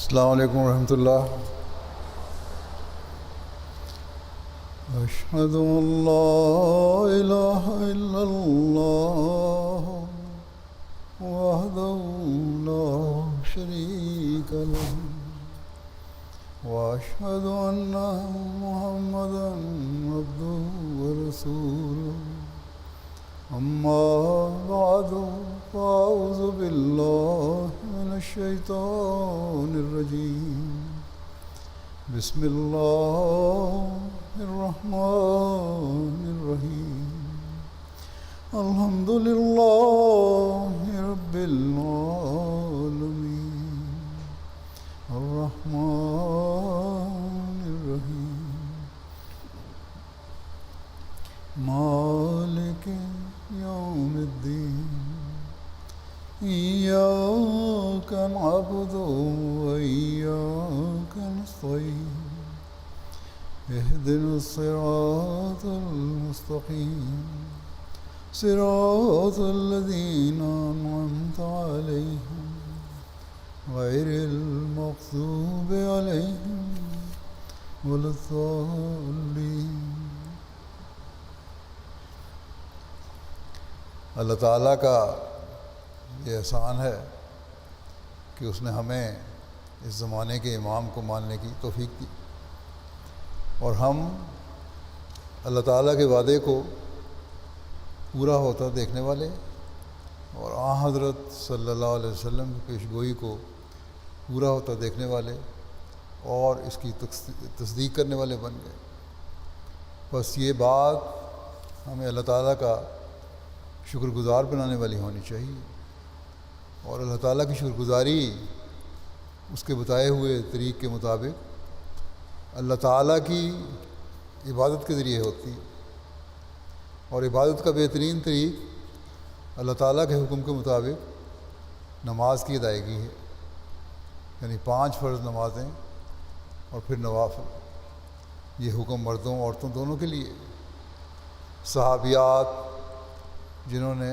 السلام علیکم ورحمۃ اللہ۔ اشہد ان لا الہ الا اللہ وحدہ لا شریک لہ واشہد ان محمدا عبدہ ورسولہ اما بعد فاعوذ باللہ من الشیطان الرجیم بسم اللہ الرحمن الرحیم الحمد للہ رب العالمین الرحمن الرحیم مالک یوم الدین ایاک نعبد و ایاک نستعین اہدنا الصراط المستقیم صراط الذین انعمت علیہم غیر المغضوب علیہم ولا الضالین۔ اللہ تعالیٰ کا یہ احسان ہے کہ اس نے ہمیں اس زمانے کے امام کو ماننے کی توفیق دی، اور ہم اللہ تعالیٰ کے وعدے کو پورا ہوتا دیکھنے والے اور حضرت صلی اللہ علیہ وسلم کی پیشگوئی کو پورا ہوتا دیکھنے والے اور اس کی تصدیق کرنے والے بن گئے۔ بس یہ بات ہمیں اللہ تعالیٰ کا شکر گزار بنانے والی ہونی چاہیے، اور اللہ تعالیٰ کی شکر گزاری اس کے بتائے ہوئے طریق کے مطابق اللہ تعالیٰ کی عبادت کے ذریعے ہوتی ہے، اور عبادت کا بہترین طریق اللہ تعالیٰ کے حکم کے مطابق نماز کی ادائیگی ہے، یعنی 5 فرض نمازیں اور پھر نوافل۔ یہ حکم مردوں عورتوں دونوں کے لیے۔ صحابیات جنہوں نے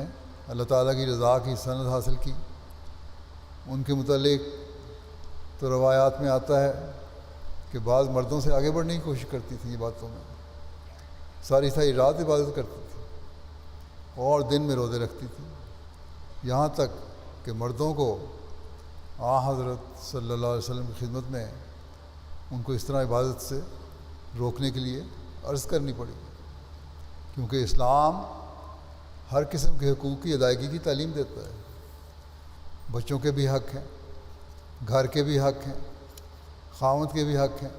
اللہ تعالیٰ کی رضا کی سند حاصل کی، ان کے متعلق تو روایات میں آتا ہے کہ بعض مردوں سے آگے بڑھنے کی کوشش کرتی تھیں یہ باتوں میں، ساری ساری رات عبادت کرتی تھی اور دن میں روزے رکھتی تھی، یہاں تک کہ مردوں کو حضرت صلی اللہ علیہ وسلم کی خدمت میں ان کو اس طرح عبادت سے روکنے کے لیے عرض کرنی پڑی، کیونکہ اسلام ہر قسم کے حقوق کی ادائیگی کی تعلیم دیتا ہے۔ بچوں کے بھی حق ہیں، گھر کے بھی حق ہیں، خاوند کے بھی حق ہیں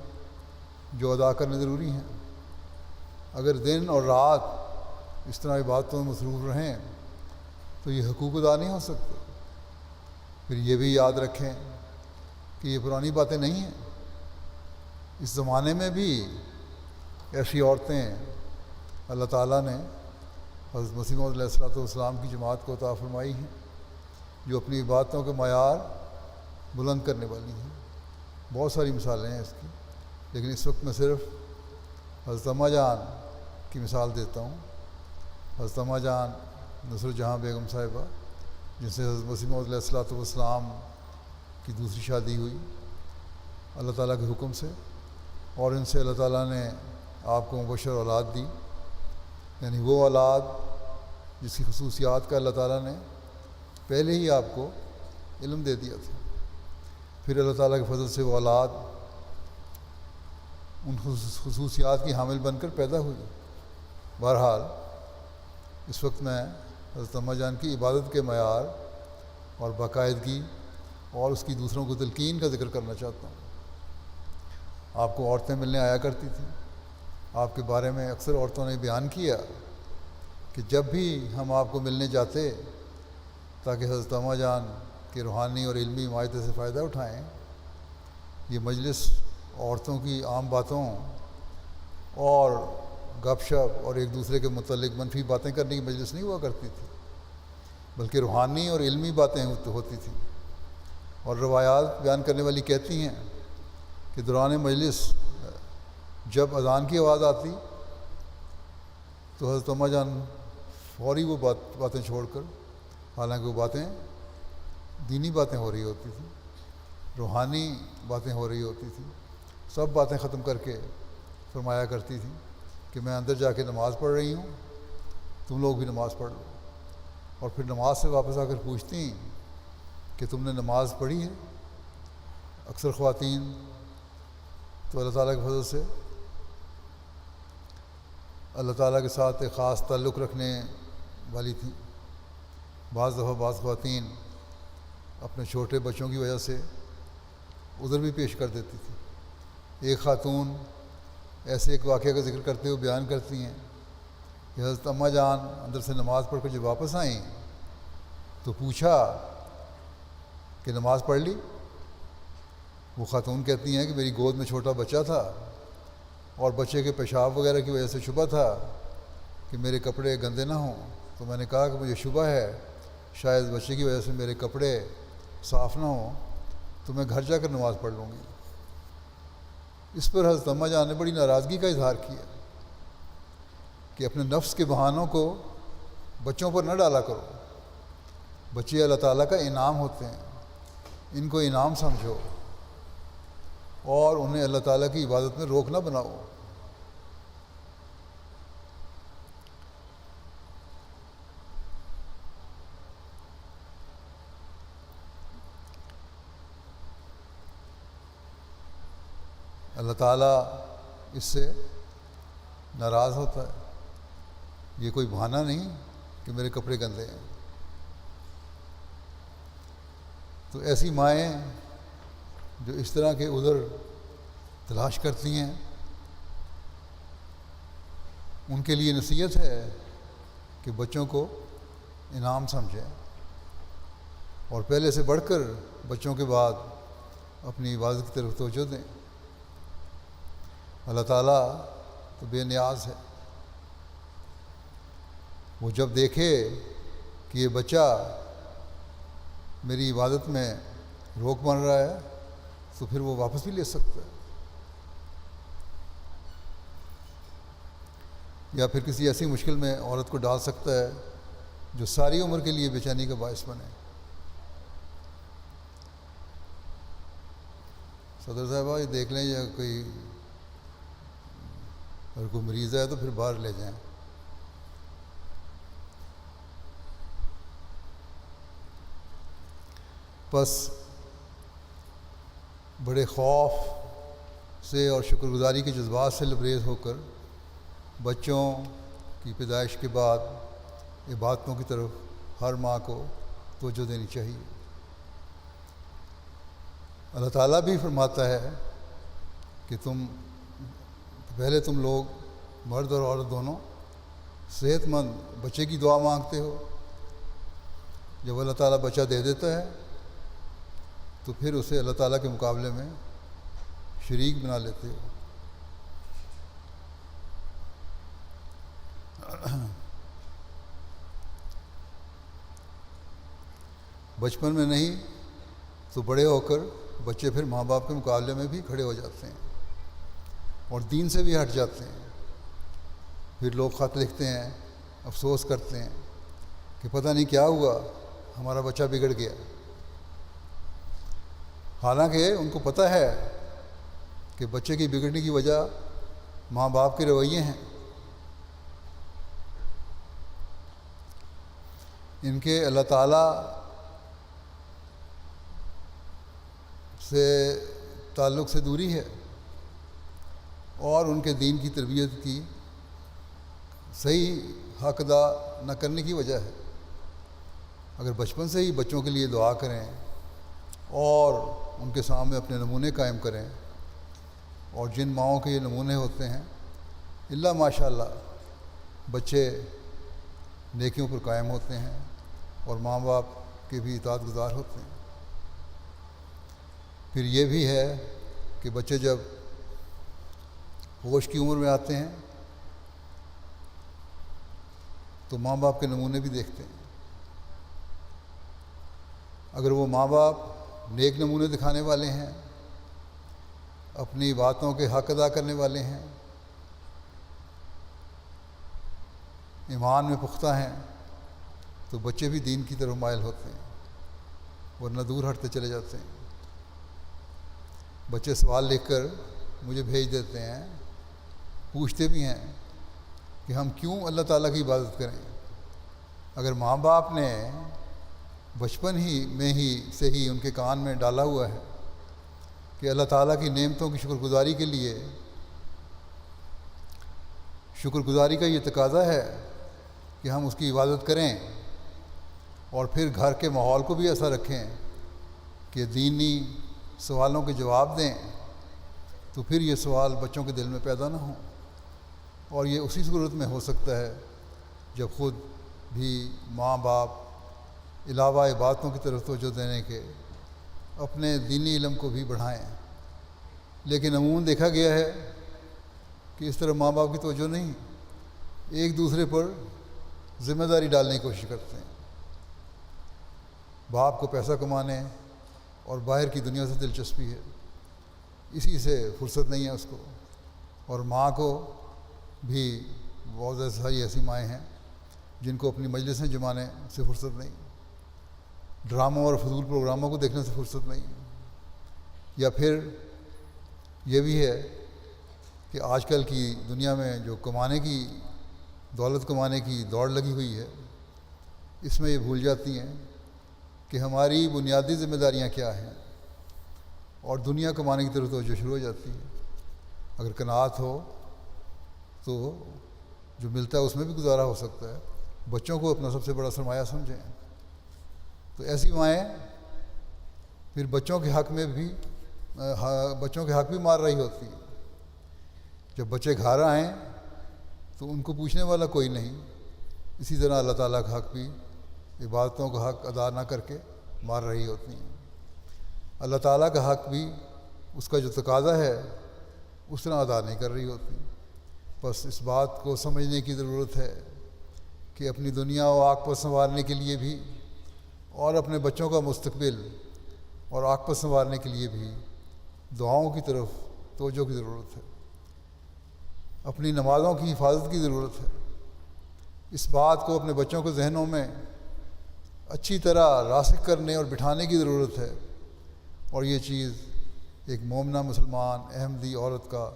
جو ادا کرنے ضروری ہیں۔ اگر دن اور رات اس طرح عبادتوں میں مصروف رہیں تو یہ حقوق ادا نہیں ہو سکتے۔ پھر یہ بھی یاد رکھیں کہ یہ پرانی باتیں نہیں ہیں، اس زمانے میں بھی ایسی عورتیں اللہ تعالیٰ نے حضرت مسیح موعود علیہ السلام کی جماعت کو عطا فرمائی ہیں، جو اپنی عبادتوں کے معیار بلند کرنے والی ہیں۔ بہت ساری مثالیں ہیں اس کی، لیکن اس وقت میں صرف حضرت اماں جان کی مثال دیتا ہوں۔ حضرت اماں جان نصرت جہاں بیگم صاحبہ، جن سے حضرت مسیح موعود علیہ السلام کی دوسری شادی ہوئی اللہ تعالیٰ کے حکم سے، اور ان سے اللہ تعالیٰ نے آپ کو مبشر اولاد دی، یعنی وہ اولاد جس کی خصوصیات کا اللہ تعالیٰ نے پہلے ہی آپ کو علم دے دیا تھا۔ پھر اللہ تعالیٰ کے فضل سے وہ اولاد ان خصوصیات کی حامل بن کر پیدا ہوئی۔ بہرحال اس وقت میں حضرت اماں جان کی عبادت کے معیار اور باقاعدگی اور اس کی دوسروں کو تلقین کا ذکر کرنا چاہتا ہوں۔ آپ کو عورتیں ملنے آیا کرتی تھیں، آپ کے بارے میں اکثر عورتوں نے بیان کیا کہ جب بھی ہم آپ کو ملنے جاتے تاکہ حضرت اماں جان کے روحانی اور علمی حمایت سے فائدہ اٹھائیں، یہ مجلس عورتوں کی عام باتوں اور گپ شپ اور ایک دوسرے کے متعلق منفی باتیں کرنے کی مجلس نہیں ہوا کرتی تھی، بلکہ روحانی اور علمی باتیں ہوتی تھیں۔ اور روایات بیان کرنے والی کہتی ہیں کہ دوران مجلس جب اذان کی آواز آتی تو حضرت اماں جان فوری وہ باتیں چھوڑ کر، حالانکہ وہ باتیں دینی باتیں ہو رہی ہوتی تھیں، روحانی باتیں ہو رہی ہوتی تھیں، سب باتیں ختم کر کے فرمایا کرتی تھی کہ میں اندر جا کے نماز پڑھ رہی ہوں، تم لوگ بھی نماز پڑھ لو۔ اور پھر نماز سے واپس آ کر پوچھتی کہ تم نے نماز پڑھی ہے؟ اکثر خواتین تو اللہ تعالیٰ کے فضل سے اللہ تعالیٰ کے ساتھ ایک خاص تعلق رکھنے والی تھیں۔ بعض دفعہ بعض خواتین اپنے چھوٹے بچوں کی وجہ سے عذر بھی پیش کر دیتی تھی۔ ایک خاتون ایسے ایک واقعہ کا ذکر کرتے ہوئے بیان کرتی ہیں کہ حضرت اماں جان اندر سے نماز پڑھ کر جب واپس آئیں تو پوچھا کہ نماز پڑھ لی؟ وہ خاتون کہتی ہیں کہ میری گود میں چھوٹا بچہ تھا اور بچے کے پیشاب وغیرہ کی وجہ سے شبہ تھا کہ میرے کپڑے گندے نہ ہوں، تو میں نے کہا کہ مجھے شبہ ہے شاید بچے کی وجہ سے میرے کپڑے صاف نہ ہوں، تو میں گھر جا کر نماز پڑھ لوں گی۔ اس پر حضرت اماں جان نے بڑی ناراضگی کا اظہار کیا کہ اپنے نفس کے بہانوں کو بچوں پر نہ ڈالا کرو، بچے اللہ تعالیٰ کا انعام ہوتے ہیں، ان کو انعام سمجھو اور انہیں اللہ تعالیٰ کی عبادت میں روک نہ بناؤ۔ اللہ تعالیٰ اس سے ناراض ہوتا ہے، یہ کوئی بہانہ نہیں کہ میرے کپڑے گندے ہیں۔ تو ایسی مائیں جو اس طرح کے عذر تلاش کرتی ہیں، ان کے لیے نصیحت ہے کہ بچوں کو انعام سمجھیں اور پہلے سے بڑھ کر بچوں کے بعد اپنی عبادت کی طرف توجہ دیں۔ اللہ تعالیٰ تو بے نیاز ہے، وہ جب دیکھے کہ یہ بچہ میری عبادت میں روک بن رہا ہے تو پھر وہ واپس بھی لے سکتا ہے، یا پھر کسی ایسی مشکل میں عورت کو ڈال سکتا ہے جو ساری عمر کے لیے بے چینی کا باعث بنے۔ صدر صاحبہ یہ دیکھ لیں، یا کوئی اگر کوئی مریض ہے تو پھر باہر لے جائیں۔ بس بڑے خوف سے اور شکر گزاری کے جذبات سے لبریز ہو کر بچوں کی پیدائش کے بعد عبادتوں کی طرف ہر ماں کو توجہ دینی چاہیے۔ اللہ تعالیٰ بھی فرماتا ہے کہ پہلے تم لوگ مرد اور عورت دونوں صحت مند بچے کی دعا مانگتے ہو، جب اللہ تعالیٰ بچہ دے دیتا ہے تو پھر اسے اللہ تعالیٰ کے مقابلے میں شریک بنا لیتے ہو۔ بچپن میں نہیں تو بڑے ہو کر بچے پھر ماں باپ کے مقابلے میں بھی کھڑے ہو جاتے ہیں اور دین سے بھی ہٹ جاتے ہیں۔ پھر لوگ خط لکھتے ہیں، افسوس کرتے ہیں کہ پتہ نہیں کیا ہوا، ہمارا بچہ بگڑ گیا، حالانکہ ان کو پتہ ہے کہ بچے کی بگڑنے کی وجہ ماں باپ کے رویے ہیں۔ ان کے اللہ تعالیٰ سے تعلق سے دوری ہے اور ان کے دین کی تربیت کی صحیح حق ادا نہ کرنے کی وجہ ہے۔ اگر بچپن سے ہی بچوں کے لیے دعا کریں اور ان کے سامنے اپنے نمونے قائم کریں، اور جن ماؤں کے یہ نمونے ہوتے ہیں اللہ ماشاء اللہ بچے نیکیوں پر قائم ہوتے ہیں اور ماں باپ کے بھی اطاعت گزار ہوتے ہیں۔ پھر یہ بھی ہے کہ بچے جب ہوش کی عمر میں آتے ہیں تو ماں باپ کے نمونے بھی دیکھتے ہیں۔ اگر وہ ماں باپ نیک نمونے دکھانے والے ہیں، اپنی باتوں کے حق ادا کرنے والے ہیں، ایمان میں پختہ ہیں، تو بچے بھی دین کی طرف مائل ہوتے ہیں ورنہ دور ہٹتے چلے جاتے ہیں۔ بچے سوال لکھ کر مجھے بھیج دیتے ہیں، پوچھتے بھی ہیں کہ ہم کیوں اللہ تعالیٰ کی عبادت کریں؟ اگر ماں باپ نے بچپن سے ہی ان کے کان میں ڈالا ہوا ہے کہ اللہ تعالیٰ کی نعمتوں کی شکر گزاری کا یہ تقاضا ہے کہ ہم اس کی عبادت کریں، اور پھر گھر کے ماحول کو بھی ایسا رکھیں کہ دینی سوالوں کے جواب دیں، تو پھر یہ سوال بچوں کے دل میں پیدا نہ ہوں۔ اور یہ اسی صورت میں ہو سکتا ہے جب خود بھی ماں باپ علاوہ عبادتوں کی طرف توجہ دینے کے اپنے دینی علم کو بھی بڑھائیں۔ لیکن عموماً دیکھا گیا ہے کہ اس طرح ماں باپ کی توجہ نہیں، ایک دوسرے پر ذمہ داری ڈالنے کی کوشش کرتے ہیں۔ باپ کو پیسہ کمانے اور باہر کی دنیا سے دلچسپی ہے، اسی سے فرصت نہیں ہے اس کو، اور ماں کو بھی بہت ساری ایسی مائیں ہیں جن کو اپنی مجلسیں جمانے سے فرصت نہیں، ڈراموں اور فضول پروگراموں کو دیکھنے سے فرصت نہیں، یا پھر یہ بھی ہے کہ آج کل کی دنیا میں جو دولت کمانے کی دوڑ لگی ہوئی ہے، اس میں یہ بھول جاتی ہیں کہ ہماری بنیادی ذمہ داریاں کیا ہیں، اور دنیا کمانے کی طرف توجہ شروع ہو جاتی ہے۔ اگر قناعت ہو تو جو ملتا ہے اس میں بھی گزارا ہو سکتا ہے، بچوں کو اپنا سب سے بڑا سرمایہ سمجھیں۔ تو ایسی مائیں پھر بچوں کے حق بھی مار رہی ہوتی ہیں۔ جب بچے گھر آئیں تو ان کو پوچھنے والا کوئی نہیں، اسی طرح اللہ تعالیٰ کا حق بھی، عبادتوں کا حق ادا نہ کر کے مار رہی ہوتی ہیں۔ اللہ تعالیٰ کا حق بھی اس کا جو تقاضا ہے اس طرح ادا نہیں کر رہی ہوتی۔ بس اس بات کو سمجھنے کی ضرورت ہے کہ اپنی دنیا و عاقبت سنوارنے کے لیے بھی، اور اپنے بچوں کا مستقبل اور عاقبت سنوارنے کے لیے بھی دعاؤں کی طرف توجہ کی ضرورت ہے، اپنی نمازوں کی حفاظت کی ضرورت ہے۔ اس بات کو اپنے بچوں کے ذہنوں میں اچھی طرح راسخ کرنے اور بٹھانے کی ضرورت ہے، اور یہ چیز ایک مومنہ مسلمان احمدی عورت کا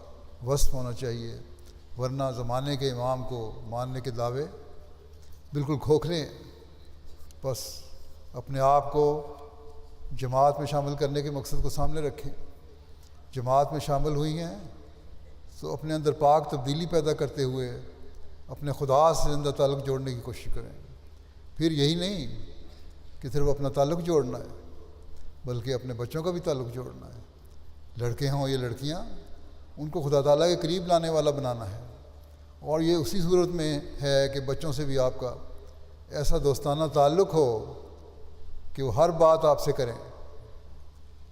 وصف ہونا چاہیے، ورنہ زمانے کے امام کو ماننے کے دعوے بالکل کھوکھلے ہیں۔ بس اپنے آپ کو جماعت میں شامل کرنے کے مقصد کو سامنے رکھیں، جماعت میں شامل ہوئی ہیں تو اپنے اندر پاک تبدیلی پیدا کرتے ہوئے اپنے خدا سے زندہ تعلق جوڑنے کی کوشش کریں۔ پھر یہی نہیں کہ صرف اپنا تعلق جوڑنا ہے، بلکہ اپنے بچوں کا بھی تعلق جوڑنا ہے، لڑکے ہوں یا لڑکیاں، ان کو خدا تعالیٰ کے قریب لانے والا بنانا ہے۔ اور یہ اسی صورت میں ہے کہ بچوں سے بھی آپ کا ایسا دوستانہ تعلق ہو کہ وہ ہر بات آپ سے کریں۔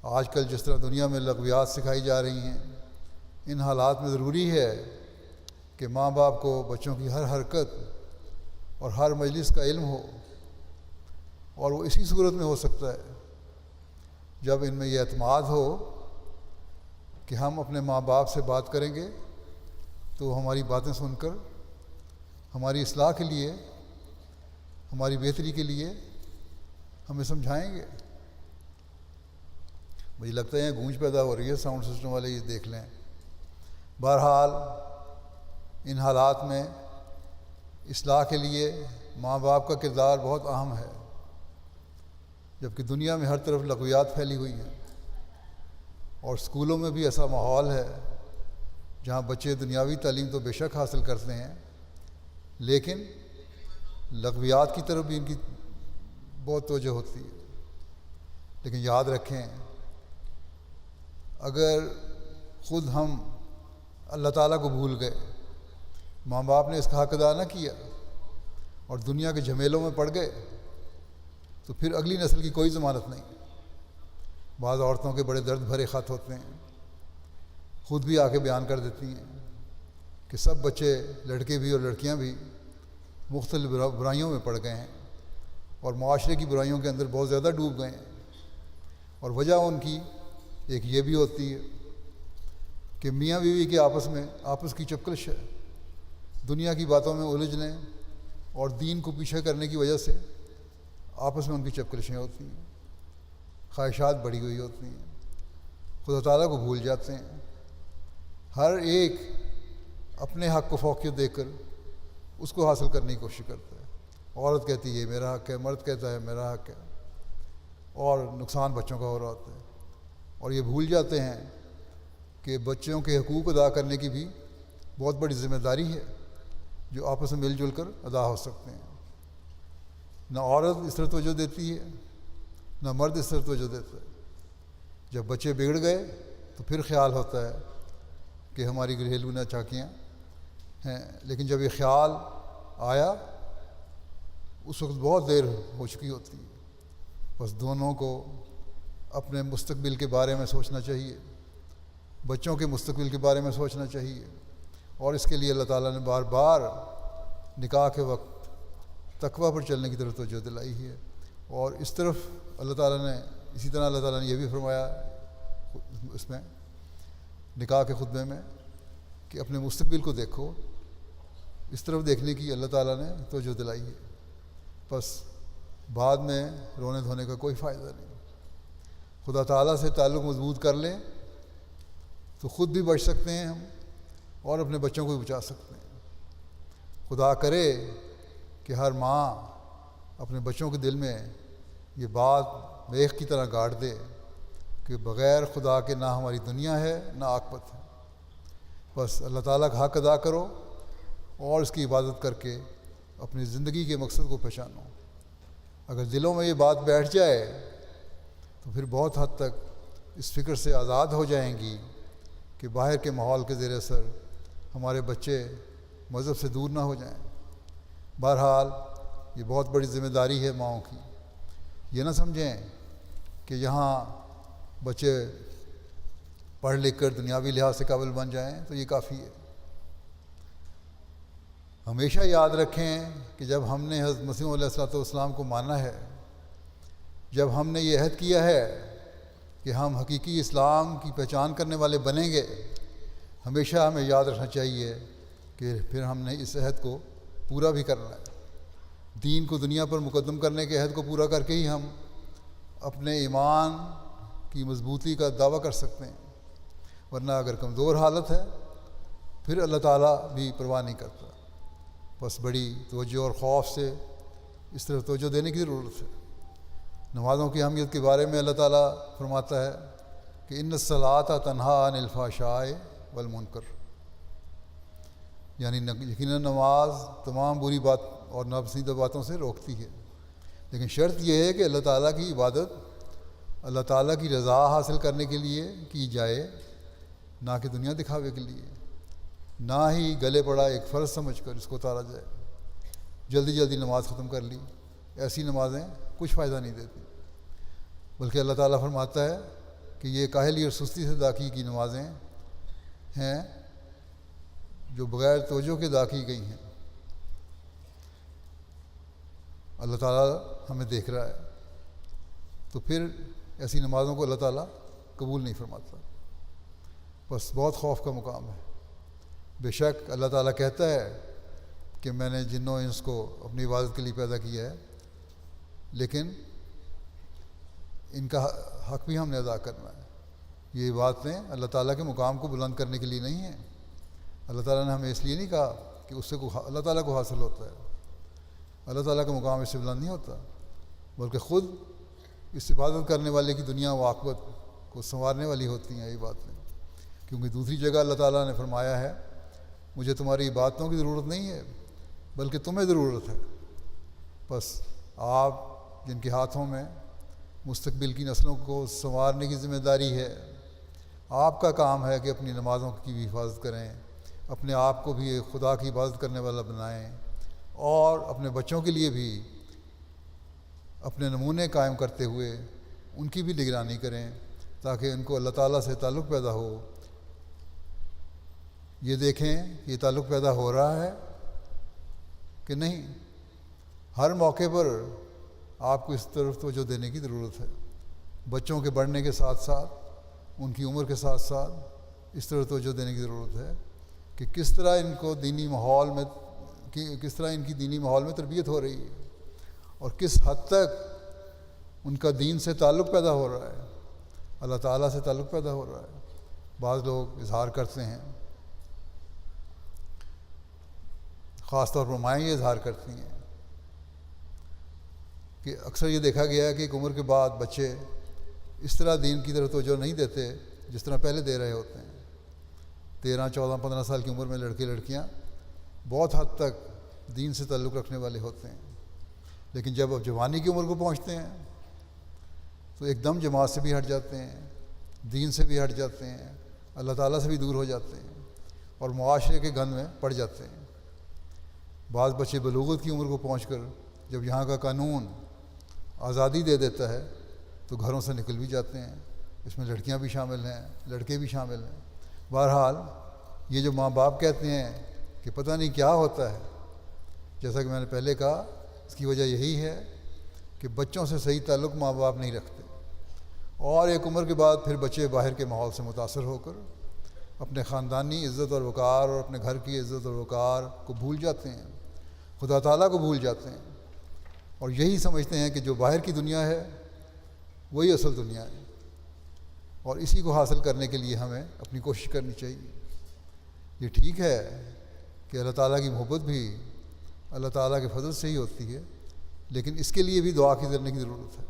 آج کل جس طرح دنیا میں لغویات سکھائی جا رہی ہیں، ان حالات میں ضروری ہے کہ ماں باپ کو بچوں کی ہر حرکت اور ہر مجلس کا علم ہو، اور وہ اسی صورت میں ہو سکتا ہے جب ان میں یہ اعتماد ہو کہ ہم اپنے ماں باپ سے بات کریں گے تو ہماری باتیں سن کر ہماری اصلاح کے لیے، ہماری بہتری کے لیے ہمیں سمجھائیں گے۔ مجھے لگتا ہے گونج پیدا ہو رہی ہے، ساؤنڈ سسٹم والے یہ دیکھ لیں۔ بہرحال ان حالات میں اصلاح کے لیے ماں باپ کا کردار بہت اہم ہے، جبکہ دنیا میں ہر طرف لغویات پھیلی ہوئی ہیں، اور اسکولوں میں بھی ایسا ماحول ہے جہاں بچے دنیاوی تعلیم تو بے شک حاصل کرتے ہیں، لیکن لغویات کی طرف بھی ان کی بہت توجہ ہوتی ہے۔ لیکن یاد رکھیں، اگر خود ہم اللہ تعالیٰ کو بھول گئے، ماں باپ نے اس کا حق ادا نہ کیا اور دنیا کے جھمیلوں میں پڑ گئے، تو پھر اگلی نسل کی کوئی ضمانت نہیں۔ بعض عورتوں کے بڑے درد بھرے خط ہوتے ہیں، خود بھی آ کے بیان کر دیتی ہیں کہ سب بچے، لڑکے بھی اور لڑکیاں بھی، مختلف برائیوں میں پڑ گئے ہیں اور معاشرے کی برائیوں کے اندر بہت زیادہ ڈوب گئے ہیں، اور وجہ ان کی ایک یہ بھی ہوتی ہے کہ میاں بیوی کے آپس کی چپکلش ہے، دنیا کی باتوں میں الجھنے اور دین کو پیچھے کرنے کی وجہ سے آپس میں ان کی چپکلشیں ہوتی ہیں، خواہشات بڑھی ہوئی ہوتی ہیں، خدا تعالیٰ کو بھول جاتے ہیں. ہر ایک اپنے حق کو فوقیت دے کر اس کو حاصل کرنے کی کوشش کرتا ہے. عورت کہتی ہے یہ میرا حق ہے، مرد کہتا ہے میرا حق ہے، اور نقصان بچوں کا ہو رہا ہوتا ہے. اور یہ بھول جاتے ہیں کہ بچوں کے حقوق ادا کرنے کی بھی بہت بڑی ذمہ داری ہے جو آپس میں مل جل کر ادا ہو سکتے ہیں. نہ عورت اس طرح توجہ دیتی ہے نہ مرد اس طرح توجہ دیتا ہے. جب بچے بگڑ گئے تو پھر خیال ہوتا ہے کہ ہماری گھریلو ناچاکیاں ہیں، لیکن جب یہ خیال آیا اس وقت بہت دیر ہو چکی ہوتی ہے. بس دونوں کو اپنے مستقبل کے بارے میں سوچنا چاہیے، بچوں کے مستقبل کے بارے میں سوچنا چاہیے. اور اس کے لیے اللہ تعالیٰ نے بار بار نکاح کے وقت تقویٰ پر چلنے کی طرف توجہ دلائی ہے. اور اس طرف اللہ تعالیٰ نے اسی طرح اللہ تعالیٰ نے یہ بھی فرمایا اس میں نکاح کے خطبے میں کہ اپنے مستقبل کو دیکھو. اس طرف دیکھنے کی اللہ تعالیٰ نے توجہ دلائی ہے. بس بعد میں رونے دھونے کا کوئی فائدہ نہیں. خدا تعالیٰ سے تعلق مضبوط کر لیں تو خود بھی بچ سکتے ہیں ہم اور اپنے بچوں کو بھی بچا سکتے ہیں. خدا کرے کہ ہر ماں اپنے بچوں کے دل میں یہ بات میخ کی طرح گاڑ دے کہ بغیر خدا کے نہ ہماری دنیا ہے نہ عاقبت ہے. بس اللہ تعالیٰ کا حق ادا کرو اور اس کی عبادت کر کے اپنی زندگی کے مقصد کو پہچانو. اگر دلوں میں یہ بات بیٹھ جائے تو پھر بہت حد تک اس فکر سے آزاد ہو جائیں گی کہ باہر کے ماحول کے زیر اثر ہمارے بچے مذہب سے دور نہ ہو جائیں. بہرحال یہ بہت بڑی ذمہ داری ہے ماؤں کی. یہ نہ سمجھیں کہ یہاں بچے پڑھ لکھ کر دنیاوی لحاظ سے قابل بن جائیں تو یہ کافی ہے. ہمیشہ یاد رکھیں کہ جب ہم نے حضرت مسیح علیہ الصلوۃ والسلام کو مانا ہے، جب ہم نے یہ عہد کیا ہے کہ ہم حقیقی اسلام کی پہچان کرنے والے بنیں گے، ہمیشہ ہمیں یاد رکھنا چاہیے کہ پھر ہم نے اس عہد کو پورا بھی کرنا ہے. دین کو دنیا پر مقدم کرنے کے عہد کو پورا کر کے ہی ہم اپنے ایمان کی مضبوطی کا دعویٰ کر سکتے ہیں. ورنہ اگر کمزور حالت ہے پھر اللہ تعالیٰ بھی پرواہ نہیں کرتا. بس بڑی توجہ اور خوف سے اس طرف توجہ دینے کی ضرورت ہے. نمازوں کی اہمیت کے بارے میں اللہ تعالیٰ فرماتا ہے کہ ان الصلاۃ تنہیٰ عن الفحشاء والمنکر، یعنی یقیناً نماز تمام بری بات اور ناپسندیدہ باتوں سے روکتی ہے. لیکن شرط یہ ہے کہ اللہ تعالیٰ کی عبادت اللہ تعالیٰ کی رضا حاصل کرنے کے لیے کی جائے، نہ کہ دنیا دکھاوے کے لیے، نہ ہی گلے پڑا ایک فرض سمجھ کر اس کو اتارا جائے. جلدی جلدی نماز ختم کر لی، ایسی نمازیں کچھ فائدہ نہیں دیتی. بلکہ اللہ تعالیٰ فرماتا ہے کہ یہ کاہلی اور سستی سے ادا کی نمازیں ہیں جو بغیر توجہ کے ادا کی گئی ہیں. اللہ تعالیٰ ہمیں دیکھ رہا ہے تو پھر ایسی نمازوں کو اللہ تعالیٰ قبول نہیں فرماتا. بس بہت خوف کا مقام ہے. بے شک اللہ تعالیٰ کہتا ہے کہ میں نے جنوں انس کو اپنی عبادت کے لیے پیدا کیا ہے، لیکن ان کا حق بھی ہم نے ادا کرنا ہے. یہ باتیں اللہ تعالیٰ کے مقام کو بلند کرنے کے لیے نہیں ہیں. اللہ تعالیٰ نے ہمیں اس لیے نہیں کہا کہ اس سے اللہ تعالیٰ کو حاصل ہوتا ہے. اللہ تعالیٰ کا مقام اس سے بلند نہیں ہوتا، بلکہ خود اس عبادت کرنے والے کی دنیا و عاقبت کو سنوارنے والی ہوتی ہیں یہ باتیں. کیونکہ دوسری جگہ اللہ تعالیٰ نے فرمایا ہے مجھے تمہاری باتوں کی ضرورت نہیں ہے بلکہ تمہیں ضرورت ہے. بس آپ جن کے ہاتھوں میں مستقبل کی نسلوں کو سنوارنے کی ذمہ داری ہے، آپ کا کام ہے کہ اپنی نمازوں کی بھی حفاظت کریں، اپنے آپ کو بھی خدا کی عبادت کرنے والا بنائیں، اور اپنے بچوں کے لیے بھی اپنے نمونے قائم کرتے ہوئے ان کی بھی نگرانی کریں تاکہ ان کو اللہ تعالیٰ سے تعلق پیدا ہو. یہ دیکھیں کہ یہ تعلق پیدا ہو رہا ہے کہ نہیں. ہر موقع پر آپ کو اس طرف توجہ دینے کی ضرورت ہے. بچوں کے بڑھنے کے ساتھ ساتھ، ان کی عمر کے ساتھ ساتھ اس طرح توجہ دینے کی ضرورت ہے کہ کس طرح ان کو دینی ماحول میں کس طرح ان کی دینی ماحول میں تربیت ہو رہی ہے اور کس حد تک ان کا دین سے تعلق پیدا ہو رہا ہے. اللہ تعالیٰ سے تعلق پیدا ہو رہا ہے۔ بعض لوگ اظہار کرتے ہیں، خاص طور پر مائیں یہ اظہار کرتی ہیں کہ اکثر یہ دیکھا گیا ہے کہ ایک عمر کے بعد بچے اس طرح دین کی طرف توجہ نہیں دیتے جس طرح پہلے دے رہے ہوتے ہیں۔ 13، 14، 15 سال کی عمر میں لڑکے لڑکیاں بہت حد تک دین سے تعلق رکھنے والے ہوتے ہیں، لیکن جب اب جوانی کی عمر کو پہنچتے ہیں تو ایک دم جماعت سے بھی ہٹ جاتے ہیں، دین سے بھی ہٹ جاتے ہیں، اللہ تعالیٰ سے بھی دور ہو جاتے ہیں اور معاشرے کے گند میں پڑ جاتے ہیں۔ بعض بچے بلوغت کی عمر کو پہنچ کر جب یہاں کا قانون آزادی دے دیتا ہے تو گھروں سے نکل بھی جاتے ہیں، اس میں لڑکیاں بھی شامل ہیں، لڑکے بھی شامل ہیں۔ بہرحال یہ جو ماں باپ کہتے ہیں کہ پتہ نہیں کیا ہوتا ہے، جیسا کہ میں نے پہلے کہا، اس کی وجہ یہی ہے کہ بچوں سے صحیح تعلق ماں باپ نہیں رکھتے، اور ایک عمر کے بعد پھر بچے باہر کے ماحول سے متاثر ہو کر اپنے خاندانی عزت اور وقار اور اپنے گھر کی عزت اور وقار کو بھول جاتے ہیں، خدا تعالیٰ کو بھول جاتے ہیں، اور یہی سمجھتے ہیں کہ جو باہر کی دنیا ہے وہی اصل دنیا ہے، اور اسی کو حاصل کرنے کے لیے ہمیں اپنی کوشش کرنی چاہیے۔ یہ ٹھیک ہے کہ اللہ تعالیٰ کی محبت بھی اللہ تعالیٰ کے فضل سے ہی ہوتی ہے، لیکن اس کے لیے بھی دعا کی کرنے کی ضرورت ہے،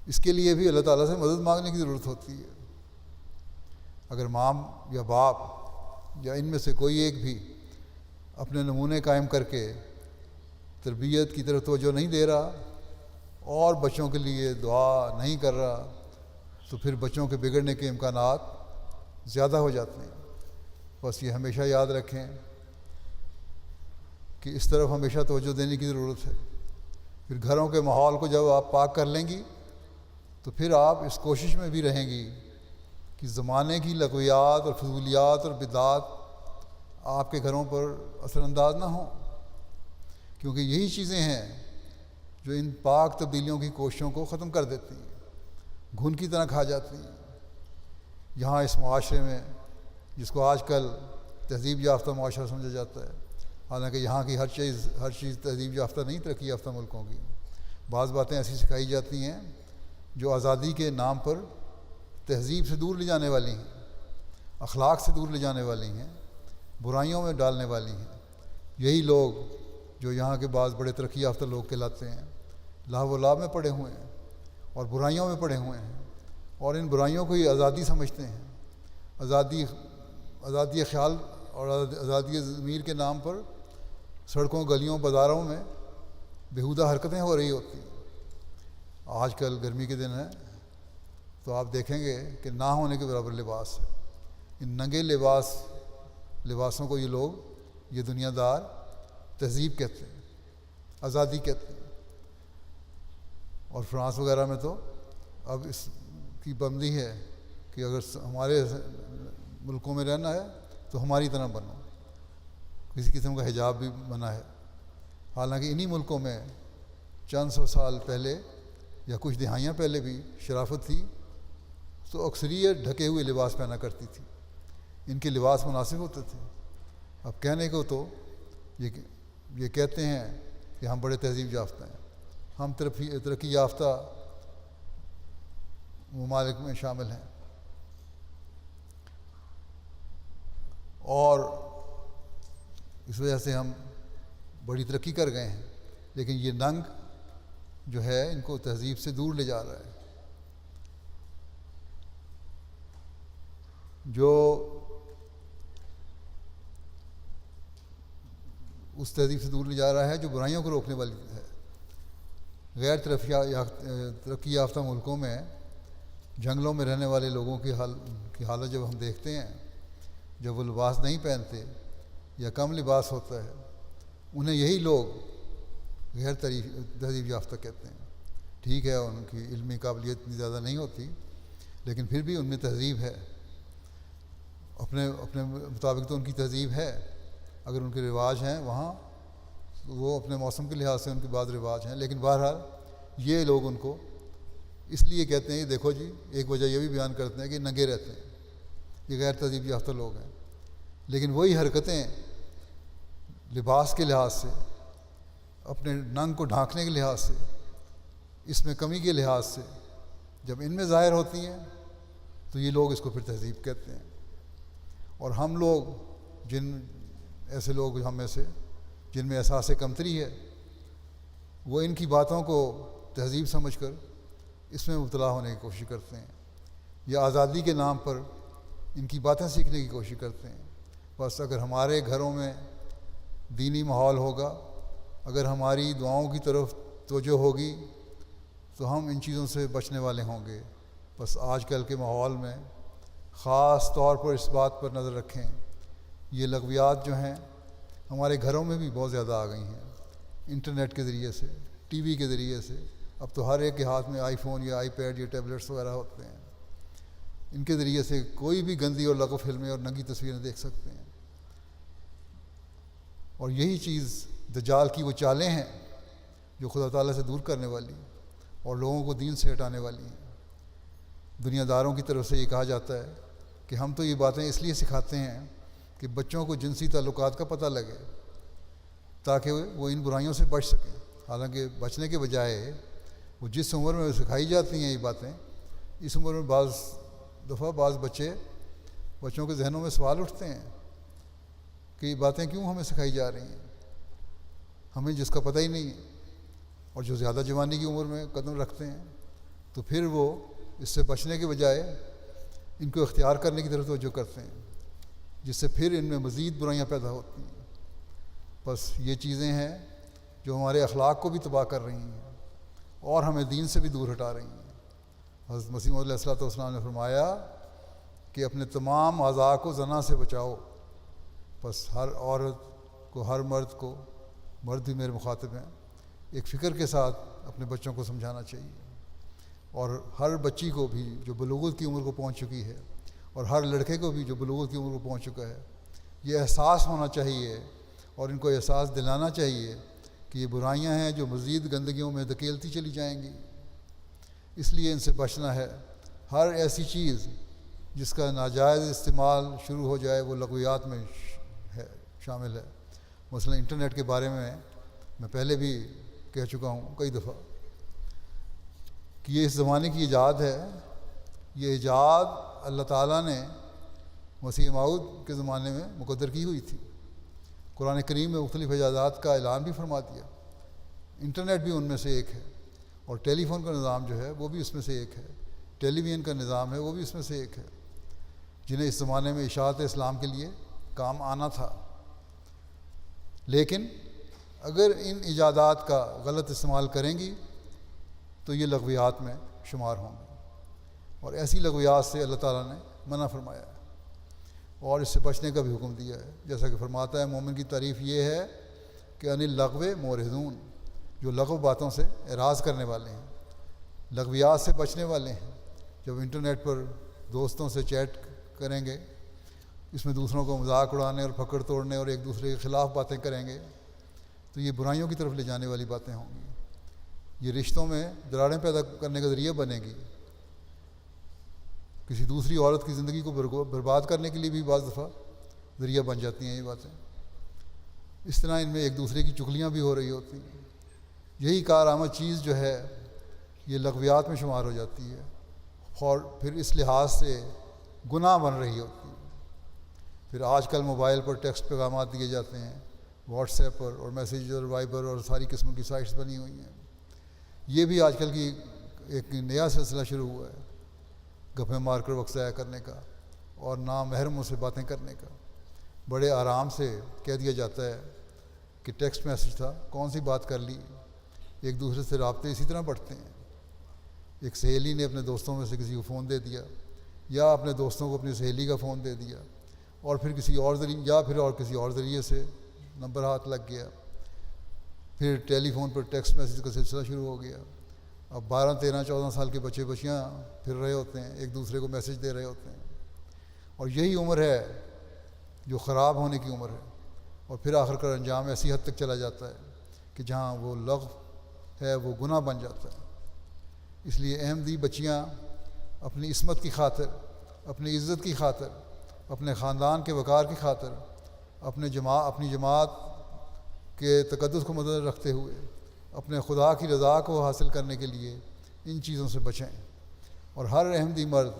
اس کے لیے بھی اللہ تعالیٰ سے مدد مانگنے کی ضرورت ہوتی ہے۔ اگر ماں یا باپ یا ان میں سے کوئی ایک بھی اپنے نمونے قائم کر کے تربیت کی طرف توجہ نہیں دے رہا اور بچوں کے لیے دعا نہیں کر رہا تو پھر بچوں کے بگڑنے کے امکانات زیادہ ہو جاتے ہیں۔ بس یہ ہمیشہ یاد رکھیں کہ اس طرف ہمیشہ توجہ دینے کی ضرورت ہے۔ پھر گھروں کے ماحول کو جب آپ پاک کر لیں گی تو پھر آپ اس کوشش میں بھی رہیں گی کہ زمانے کی لغویات اور فضولیات اور بدعات آپ کے گھروں پر اثر انداز نہ ہوں، کیونکہ یہی چیزیں ہیں جو ان پاک تبدیلیوں کی کوششوں کو ختم کر دیتی ہیں، گھن کی طرح کھا جاتی ہیں۔ یہاں اس معاشرے میں جس کو آج کل تہذیب یافتہ معاشرہ سمجھا جاتا ہے، حالانکہ یہاں کی ہر چیز تہذیب یافتہ نہیں، ترقی یافتہ ملکوں کی بعض باتیں ایسی سکھائی جاتی ہیں جو آزادی کے نام پر تہذیب سے دور لے جانے والی ہیں، اخلاق سے دور لے جانے والی ہیں، برائیوں میں ڈالنے والی ہیں۔ یہی لوگ جو یہاں کے بعض بڑے ترقی یافتہ لوگ کہلاتے ہیں، لاہ و لعب میں پڑے ہوئے ہیں اور برائیوں میں پڑے ہوئے ہیں، اور ان برائیوں کو یہ آزادی سمجھتے ہیں۔ آزادی خیال اور آزادی ضمیر کے نام پر سڑکوں، گلیوں، بازاروں میں بیہودہ حرکتیں ہو رہی ہوتی ہیں۔ آج کل گرمی کے دن ہیں تو آپ دیکھیں گے کہ نہ ہونے کے برابر لباس ہے۔ ان ننگے لباسوں کو یہ لوگ، یہ دنیا دار تہذیب کہتے ہیں، آزادی کہتے ہیں۔ اور فرانس وغیرہ میں تو اب اس کی پابندی ہے کہ اگر ہمارے ملکوں میں رہنا ہے تو ہماری طرح بنو، کسی قسم کا حجاب بھی منع ہے۔ حالانکہ انہی ملکوں میں چند سو سال پہلے یا کچھ دہائیاں پہلے بھی شرافت تھی تو اکثریت ڈھکے ہوئے لباس پہنا کرتی تھی، ان کے لباس مناسب ہوتے تھے۔ اب کہنے کو تو یہ کہتے ہیں کہ ہم بڑے تہذیب یافتہ ہیں، ہم ترقی یافتہ ممالک میں شامل ہیں، اور اس وجہ سے ہم بڑی ترقی کر گئے ہیں، لیکن یہ ننگ جو ہے ان کو تہذیب سے دور لے جا رہا ہے۔ جو اس تہذیب سے دور لے جا رہا ہے جو برائیوں کو روکنے والی ہے۔ غیر ترقی یافتہ ملکوں میں جنگلوں میں رہنے والے لوگوں کی حالت جب ہم دیکھتے ہیں، جب وہ لباس نہیں پہنتے یا کم لباس ہوتا ہے، انہیں یہی لوگ غیر تہذیب یافتہ کہتے ہیں۔ ٹھیک ہے، ان کی علمی قابلیت اتنی زیادہ نہیں ہوتی، لیکن پھر بھی ان میں تہذیب ہے، اپنے مطابق تو ان کی تہذیب ہے۔ اگر ان کے رواج ہیں وہاں، وہ اپنے موسم کے لحاظ سے ان کے بعض رواج ہیں، لیکن بہرحال یہ لوگ ان کو اس لیے کہتے ہیں، دیکھو جی، ایک وجہ یہ بھی بیان کرتے ہیں کہ ننگے رہتے ہیں، یہ غیر تہذیب یافتہ لوگ ہیں، لیکن وہی حرکتیں لباس کے لحاظ سے، اپنے ننگ کو ڈھانکنے کے لحاظ سے، اس میں کمی کے لحاظ سے جب ان میں ظاہر ہوتی ہیں تو یہ لوگ اس کو پھر تہذیب کہتے ہیں. اور ہم لوگ ایسے لوگ ہم میں سے جن میں احساس کمتری ہے، وہ ان کی باتوں کو تہذیب سمجھ کر اس میں مبتلا ہونے کی کوشش کرتے ہیں، یا آزادی کے نام پر ان کی باتیں سیکھنے کی کوشش کرتے ہیں. بس اگر ہمارے گھروں میں دینی ماحول ہوگا، اگر ہماری دعاؤں کی طرف توجہ ہوگی تو ہم ان چیزوں سے بچنے والے ہوں گے. بس آج کل کے ماحول میں خاص طور پر اس بات پر نظر رکھیں، یہ لغویات جو ہیں ہمارے گھروں میں بھی بہت زیادہ آ گئی ہیں. انٹرنیٹ کے ذریعے سے، ٹی وی کے ذریعے سے، اب تو ہر ایک کے ہاتھ میں آئی فون یا آئی پیڈ یا ٹیبلٹس وغیرہ ہوتے ہیں. ان کے ذریعے سے کوئی بھی گندی اور لغو فلمیں اور ننگی تصویریں دیکھ سکتے ہیں. اور یہی چیز دجال کی وہ چالیں ہیں جو خدا تعالیٰ سے دور کرنے والی اور لوگوں کو دین سے ہٹانے والی ہیں. دنیا داروں کی طرف سے یہ کہا جاتا ہے کہ ہم تو یہ باتیں اس لیے سکھاتے ہیں کہ بچوں کو جنسی تعلقات کا پتہ لگے تاکہ وہ ان برائیوں سے بچ سکیں. حالانکہ بچنے کے بجائے وہ جس عمر میں سکھائی جاتی ہیں یہ باتیں، اس عمر میں بعض دفعہ بچوں کے ذہنوں میں سوال اٹھتے ہیں کہ یہ باتیں کیوں ہمیں سکھائی جا رہی ہیں، ہمیں جس کا پتہ ہی نہیں ہے. اور جو زیادہ جوانی کی عمر میں قدم رکھتے ہیں تو پھر وہ اس سے بچنے کے بجائے ان کو اختیار کرنے کی طرف توجہ کرتے ہیں، جس سے پھر ان میں مزید برائیاں پیدا ہوتی ہیں. بس یہ چیزیں ہیں جو ہمارے اخلاق کو بھی تباہ کر رہی ہیں اور ہمیں دین سے بھی دور ہٹا رہی ہیں. حضرت مسیح موعود علیہ السلام نے فرمایا کہ اپنے تمام اعضاء کو زنا سے بچاؤ. بس ہر عورت کو، ہر مرد کو، مرد بھی میرے مخاطب ہیں، ایک فکر کے ساتھ اپنے بچوں کو سمجھانا چاہیے. اور ہر بچی کو بھی جو بلوغت کی عمر کو پہنچ چکی ہے، اور ہر لڑکے کو بھی جو بلوغت کی عمر کو پہنچ چکا ہے، یہ احساس ہونا چاہیے اور ان کو احساس دلانا چاہیے کہ یہ برائیاں ہیں جو مزید گندگیوں میں دھکیلتی چلی جائیں گی. اس لیے ان سے بچنا ہے. ہر ایسی چیز جس کا ناجائز استعمال شروع ہو جائے وہ لغویات میں شامل ہے. مثلا انٹرنیٹ کے بارے میں پہلے بھی کہہ چکا ہوں کئی دفعہ کہ یہ اس زمانے کی ایجاد ہے. یہ ایجاد اللہ تعالیٰ نے مسیح موعود کے زمانے میں مقدر کی ہوئی تھی. قرآن کریم میں مختلف ایجادات کا اعلان بھی فرما دیا. انٹرنیٹ بھی ان میں سے ایک ہے، اور ٹیلی فون کا نظام جو ہے وہ بھی اس میں سے ایک ہے، ٹیلی ویژن کا نظام ہے وہ بھی اس میں سے ایک ہے، جنہیں اس زمانے میں اشاعت اسلام کے لیے کام آنا تھا. لیکن اگر ان ایجادات کا غلط استعمال کریں گی تو یہ لغویات میں شمار ہوں گے، اور ایسی لغویات سے اللہ تعالیٰ نے منع فرمایا ہے اور اس سے بچنے کا بھی حکم دیا ہے. جیسا کہ فرماتا ہے مومن کی تعریف یہ ہے کہ ان اللغو مورحون، جو لغو باتوں سے اعراض کرنے والے ہیں، لغویات سے بچنے والے ہیں. جب انٹرنیٹ پر دوستوں سے چیٹ کریں گے، اس میں دوسروں کو مذاق اڑانے اور پھکڑ توڑنے اور ایک دوسرے کے خلاف باتیں کریں گے تو یہ برائیوں کی طرف لے جانے والی باتیں ہوں گی. یہ رشتوں میں دراریں پیدا کرنے کا ذریعہ بنے گی. کسی دوسری عورت کی زندگی کو برباد کرنے کے لیے بھی بعض دفعہ ذریعہ بن جاتی ہیں یہ باتیں. اس طرح ان میں ایک دوسرے کی چغلیاں بھی ہو رہی ہوتی ہیں. یہی کارآمد چیز جو ہے یہ لغویات میں شمار ہو جاتی ہے اور پھر اس لحاظ سے گناہ بن رہی ہوتی ہے. پھر آج کل موبائل پر ٹیکسٹ پیغامات دیے جاتے ہیں، واٹس ایپ پر اور میسیج اور وائبر اور ساری قسم کی سائٹس بنی ہوئی ہیں. یہ بھی آج کل کی ایک نیا سلسلہ شروع ہوا ہے، گپیں مار کر وقت ضائع کرنے کا اور نامحرموں سے باتیں کرنے کا. بڑے آرام سے کہہ دیا جاتا ہے کہ ٹیکسٹ میسیج تھا، کون سی بات کر لی. ایک دوسرے سے رابطے اسی طرح بڑھتے ہیں. ایک سہیلی نے اپنے دوستوں میں سے کسی کو فون دے دیا، یا اپنے دوستوں کو اپنی سہیلی کا فون دے دیا، اور پھر کسی اور ذریعے سے نمبر ہاتھ لگ گیا. پھر ٹیلی فون پر ٹیکسٹ میسیج کا سلسلہ شروع ہو گیا. اب 12 13 14 سال کے بچے بچیاں پھر رہے ہوتے ہیں، ایک دوسرے کو میسیج دے رہے ہوتے ہیں. اور یہی عمر ہے جو خراب ہونے کی عمر ہے. اور پھر آخر کار انجام ایسی حد تک چلا جاتا ہے کہ جہاں وہ لغو ہے وہ گناہ بن جاتا ہے. اس لیے احمدی بچیاں اپنی عصمت کی خاطر، اپنی عزت کی خاطر، اپنے خاندان کے وقار کی خاطر، اپنی جماعت کے تقدس کو مد رکھتے ہوئے اپنے خدا کی رضا کو حاصل کرنے کے لیے ان چیزوں سے بچیں. اور ہر احمدی مرد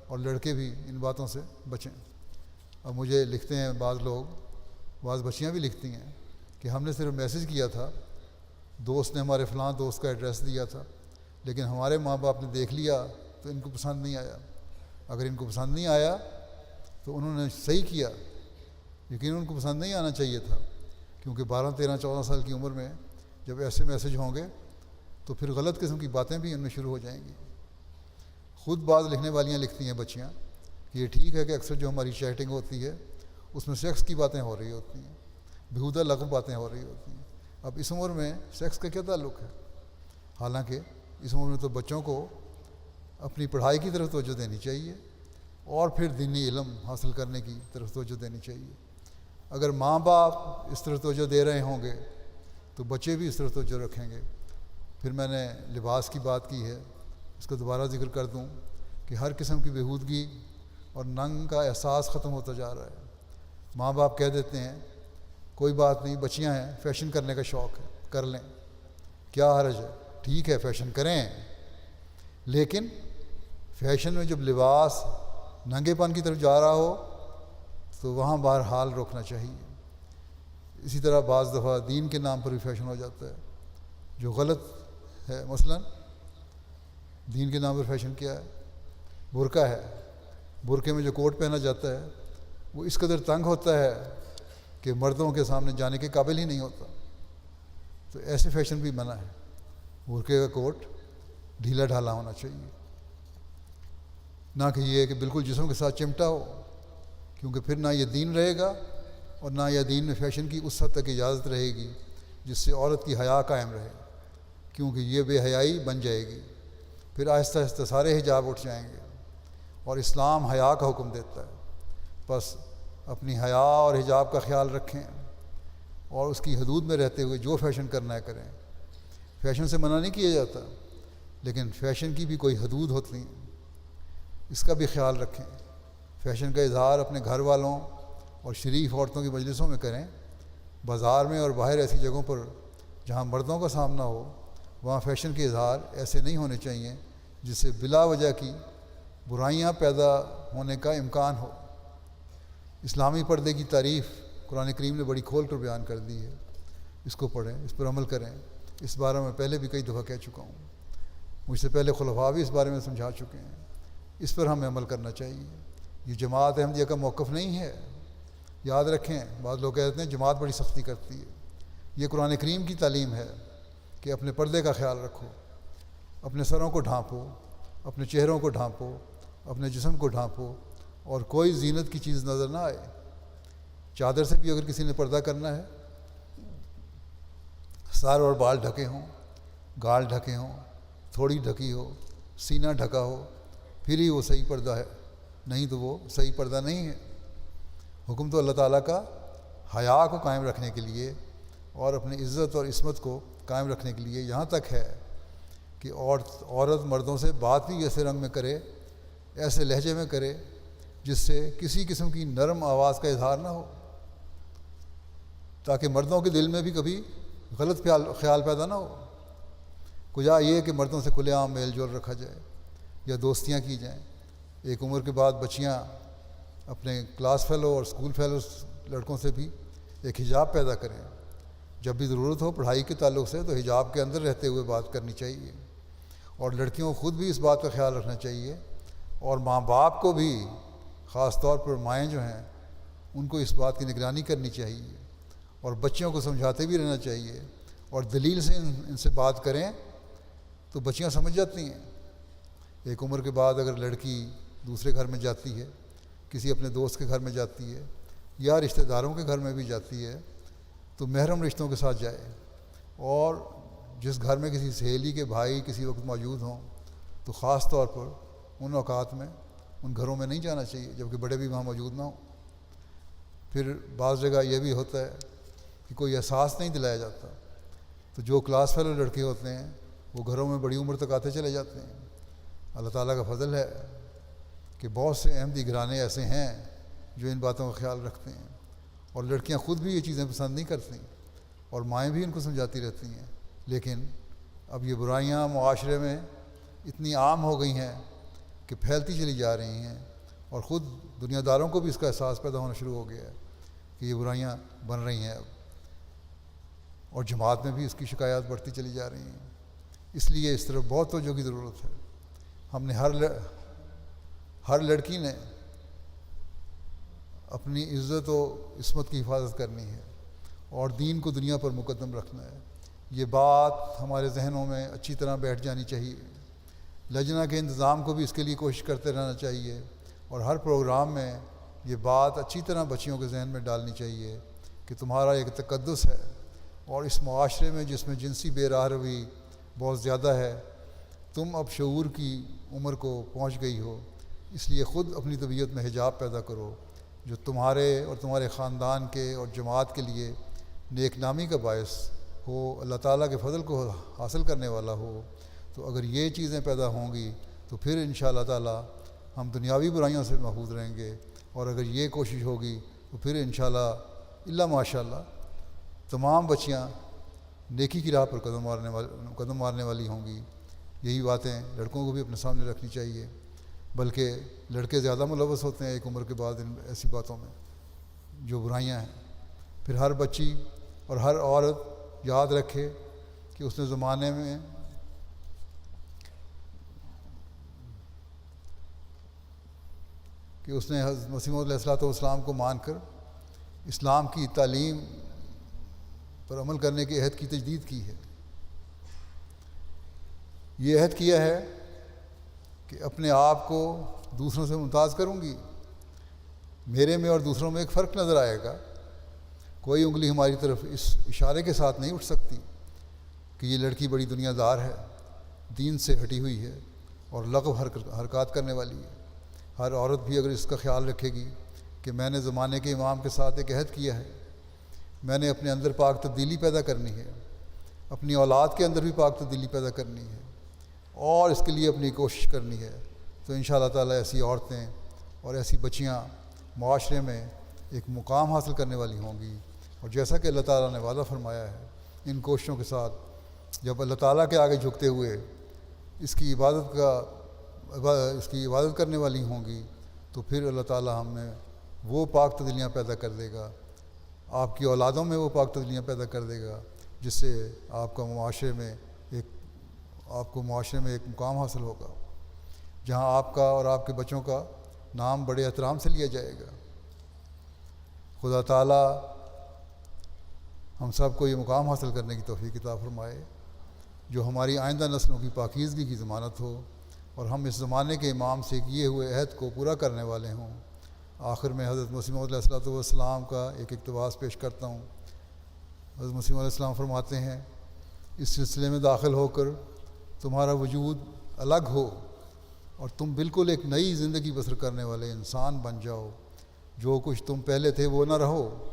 اور لڑکے بھی ان باتوں سے بچیں۔ اب مجھے لکھتے ہیں بعض لوگ، بعض بچیاں بھی لکھتی ہیں کہ ہم نے صرف میسج کیا تھا، دوست نے ہمارے فلاں دوست کا ایڈریس دیا تھا، لیکن ہمارے ماں باپ نے دیکھ لیا تو ان کو پسند نہیں آیا۔ اگر ان کو پسند نہیں آیا تو انہوں نے صحیح کیا، لیکن ان کو پسند نہیں آنا چاہیے تھا، کیونکہ 12 13 14 سال کی عمر میں جب ایسے میسج ہوں گے تو پھر غلط قسم کی باتیں بھی ان میں شروع ہو جائیں گی۔ خود بعض لکھنے والیاں لکھتی ہیں بچیاں کہ یہ ٹھیک ہے کہ اکثر جو ہماری چیٹنگ ہوتی ہے اس میں سیکس کی باتیں ہو رہی ہوتی ہیں، بیہودہ لغو باتیں ہو رہی ہوتی ہیں۔ اب اس عمر میں سیکس کا کیا تعلق ہے؟ حالانکہ اس عمر میں تو بچوں کو اپنی پڑھائی کی طرف توجہ دینی چاہیے اور پھر دینی علم حاصل کرنے کی طرف توجہ دینی چاہیے۔ اگر ماں باپ اس طرف توجہ دے رہے ہوں گے تو بچے بھی اس طرف توجہ رکھیں گے۔ پھر میں نے لباس کی بات کی ہے، اس کو دوبارہ ذکر کر دوں کہ ہر قسم کی بےہودگی اور ننگ کا احساس ختم ہوتا جا رہا ہے۔ ماں باپ کہہ دیتے ہیں کوئی بات نہیں، بچیاں ہیں، فیشن کرنے کا شوق ہے، کر لیں، کیا حرج ہے، ٹھیک ہے فیشن کریں، لیکن فیشن میں جب لباس ننگے پن کی طرف جا رہا ہو تو وہاں بہرحال روکنا چاہیے۔ اسی طرح بعض دفعہ دین کے نام پر بھی فیشن ہو جاتا ہے جو غلط ہے۔ مثلا دین کے نام پر فیشن کیا ہے؟ برقع ہے، برقعے میں جو کوٹ پہنا جاتا ہے وہ اس قدر تنگ ہوتا ہے کہ مردوں کے سامنے جانے کے قابل ہی نہیں ہوتا، تو ایسے فیشن بھی منع ہے۔ برقعے کا کوٹ ڈھیلا ڈھالا ہونا چاہیے، نہ کہ یہ کہ بالکل جسم کے ساتھ چمٹا ہو، کیونکہ پھر نہ یہ دین رہے گا اور نہ یہ دین میں فیشن کی اس حد تک اجازت رہے گی جس سے عورت کی حیا قائم رہے، کیونکہ یہ بے حیائی بن جائے گی۔ پھر آہستہ آہستہ سارے حجاب اٹھ جائیں گے، اور اسلام حیا کا حکم دیتا ہے۔ بس اپنی حیا اور حجاب کا خیال رکھیں اور اس کی حدود میں رہتے ہوئے جو فیشن کرنا ہے کریں۔ فیشن سے منع نہیں کیا جاتا، لیکن فیشن کی بھی کوئی حدود ہوتی ہیں، اس کا بھی خیال رکھیں۔ فیشن کا اظہار اپنے گھر والوں اور شریف عورتوں کی مجلسوں میں کریں، بازار میں اور باہر ایسی جگہوں پر جہاں مردوں کا سامنا ہو وہاں فیشن کے اظہار ایسے نہیں ہونے چاہیے جس سے بلا وجہ کی برائیاں پیدا ہونے کا امکان ہو۔ اسلامی پردے کی تعریف قرآن کریم نے بڑی کھول کر بیان کر دی ہے، اس کو پڑھیں، اس پر عمل کریں۔ اس بارے میں پہلے بھی کئی دفعہ کہہ چکا ہوں، مجھ سے پہلے خلفاء بھی اس بارے میں سمجھا چکے ہیں، اس پر ہمیں عمل کرنا چاہیے۔ یہ جماعت احمدیہ کا موقف نہیں ہے، یاد رکھیں۔ بعض لوگ کہتے ہیں جماعت بڑی سختی کرتی ہے، یہ قرآن کریم کی تعلیم ہے کہ اپنے پردے کا خیال رکھو، اپنے سروں کو ڈھانپو، اپنے چہروں کو ڈھانپو، اپنے جسم کو ڈھانپو، اور کوئی زینت کی چیز نظر نہ آئے۔ چادر سے بھی اگر کسی نے پردہ کرنا ہے، سر اور بال ڈھکے ہوں، گال ڈھکے ہوں، تھوڑی ڈھکی ہو، سینہ ڈھکا ہو، پھر ہی وہ صحیح پردہ ہے، نہیں تو وہ صحیح پردہ نہیں ہے۔ حکم تو اللہ تعالیٰ کا حیا کو قائم رکھنے کے لیے اور اپنی عزت اور عصمت کو قائم رکھنے کے لیے یہاں تک ہے کہ عورت مردوں سے بات بھی ایسے رنگ میں کرے، ایسے لہجے میں کرے جس سے کسی قسم کی نرم آواز کا اظہار نہ ہو، تاکہ مردوں کے دل میں بھی کبھی غلط خیال پیدا نہ ہو۔ کجا یہ کہ مردوں سے کھلے عام میل جول رکھا جائے یا دوستیاں کی جائیں۔ ایک عمر کے بعد بچیاں اپنے کلاس فیلو اور اسکول فیلو لڑکوں سے بھی ایک حجاب پیدا کریں، جب بھی ضرورت ہو پڑھائی کے تعلق سے تو حجاب کے اندر رہتے ہوئے بات کرنی چاہیے، اور لڑکیوں کو خود بھی اس بات کا خیال رکھنا چاہیے، اور ماں باپ کو بھی، خاص طور پر مائیں جو ہیں ان کو اس بات کی نگرانی کرنی چاہیے، اور بچیوں کو سمجھاتے بھی رہنا چاہیے، اور دلیل سے ان سے بات کریں تو بچیاں سمجھ جاتی ہیں۔ ایک عمر کے بعد اگر لڑکی دوسرے گھر میں جاتی ہے، کسی اپنے دوست کے گھر میں جاتی ہے یا رشتہ داروں کے گھر میں بھی جاتی ہے تو محرم رشتوں کے ساتھ جائے، اور جس گھر میں کسی سہیلی کے بھائی کسی وقت موجود ہوں تو خاص طور پر ان اوقات میں ان گھروں میں نہیں جانا چاہیے جبکہ بڑے بھی وہاں موجود نہ ہوں۔ پھر بعض جگہ یہ بھی ہوتا ہے کہ کوئی احساس نہیں دلایا جاتا، تو جو کلاس فیلو لڑکے ہوتے ہیں وہ گھروں میں بڑی عمر تک آتے چلے جاتے ہیں۔ اللہ تعالیٰ کا فضل ہے کہ بہت سے احمدی گھرانے ایسے ہیں جو ان باتوں کا خیال رکھتے ہیں، اور لڑکیاں خود بھی یہ چیزیں پسند نہیں کرتی اور مائیں بھی ان کو سمجھاتی رہتی ہیں، لیکن اب یہ برائیاں معاشرے میں اتنی عام ہو گئی ہیں کہ پھیلتی چلی جا رہی ہیں، اور خود دنیا داروں کو بھی اس کا احساس پیدا ہونا شروع ہو گیا ہے کہ یہ برائیاں بن رہی ہیں اب، اور جماعت میں بھی اس کی شکایات بڑھتی چلی جا رہی ہیں۔ اس لیے اس طرف بہت توجہ کی ضرورت ہے۔ ہم نے ہر لڑکی نے اپنی عزت و عصمت کی حفاظت کرنی ہے اور دین کو دنیا پر مقدم رکھنا ہے۔ یہ بات ہمارے ذہنوں میں اچھی طرح بیٹھ جانی چاہیے۔ لجنہ کے انتظام کو بھی اس کے لیے کوشش کرتے رہنا چاہیے، اور ہر پروگرام میں یہ بات اچھی طرح بچیوں کے ذہن میں ڈالنی چاہیے کہ تمہارا ایک تقدس ہے، اور اس معاشرے میں جس میں جنسی بے راہ روی بہت زیادہ ہے، تم اب شعور کی عمر کو پہنچ گئی ہو، اس لیے خود اپنی طبیعت میں حجاب پیدا کرو جو تمہارے اور تمہارے خاندان کے اور جماعت کے لیے نیک نامی کا باعث ہو، اللہ تعالیٰ کے فضل کو حاصل کرنے والا ہو۔ تو اگر یہ چیزیں پیدا ہوں گی تو پھر انشاءاللہ تعالیٰ ہم دنیاوی برائیوں سے محفوظ رہیں گے، اور اگر یہ کوشش ہوگی تو پھر انشاءاللہ الا ماشاءاللہ تمام بچیاں نیکی کی راہ پر قدم مارنے والی ہوں گی۔ یہی باتیں لڑکوں کو بھی اپنے سامنے رکھنی چاہیے، بلکہ لڑکے زیادہ ملوث ہوتے ہیں ایک عمر کے بعد ان ایسی باتوں میں جو برائیاں ہیں۔ پھر ہر بچی اور ہر عورت یاد رکھے کہ اس نے زمانے میں حضرت مسیح موعود علیہ السلام کو مان کر اسلام کی تعلیم پر عمل کرنے کے عہد کی تجدید کی ہے۔ یہ عہد کیا ہے کہ اپنے آپ کو دوسروں سے ممتاز کروں گی، میرے میں اور دوسروں میں ایک فرق نظر آئے گا، کوئی انگلی ہماری طرف اس اشارے کے ساتھ نہیں اٹھ سکتی کہ یہ لڑکی بڑی دنیا دار ہے، دین سے ہٹی ہوئی ہے اور لغو حرکات کرنے والی ہے۔ ہر عورت بھی اگر اس کا خیال رکھے گی کہ میں نے زمانے کے امام کے ساتھ ایک عہد کیا ہے، میں نے اپنے اندر پاک تبدیلی پیدا کرنی ہے، اپنی اولاد کے اندر بھی پاک تبدیلی پیدا کرنی ہے، اور اس کے لیے اپنی کوشش کرنی ہے، تو انشاءاللہ تعالیٰ ایسی عورتیں اور ایسی بچیاں معاشرے میں ایک مقام حاصل کرنے والی ہوں گی۔ اور جیسا کہ اللہ تعالیٰ نے وعدہ فرمایا ہے، ان کوششوں کے ساتھ جب اللہ تعالیٰ کے آگے جھکتے ہوئے اس کی عبادت کرنے والی ہوں گی، تو پھر اللہ تعالیٰ ہم میں وہ پاک تبدیلیاں پیدا کر دے گا، آپ کی اولادوں میں وہ پاک تبدیلیاں پیدا کر دے گا، جس سے آپ کو معاشرے میں ایک مقام حاصل ہوگا، جہاں آپ کا اور آپ کے بچوں کا نام بڑے احترام سے لیا جائے گا۔ خدا تعالیٰ ہم سب کو یہ مقام حاصل کرنے کی توفیق عطا فرمائے جو ہماری آئندہ نسلوں کی پاکیزگی کی ضمانت ہو، اور ہم اس زمانے کے امام سے کیے ہوئے عہد کو پورا کرنے والے ہوں۔ آخر میں حضرت مسیح موعود علیہ السلام کا ایک اقتباس پیش کرتا ہوں۔ حضرت مسیح موعود علیہ السلام فرماتے ہیں، اس سلسلے میں داخل ہو کر تمہارا وجود الگ ہو اور تم بالکل ایک نئی زندگی بسر کرنے والے انسان بن جاؤ، جو کچھ تم پہلے تھے وہ نہ رہو۔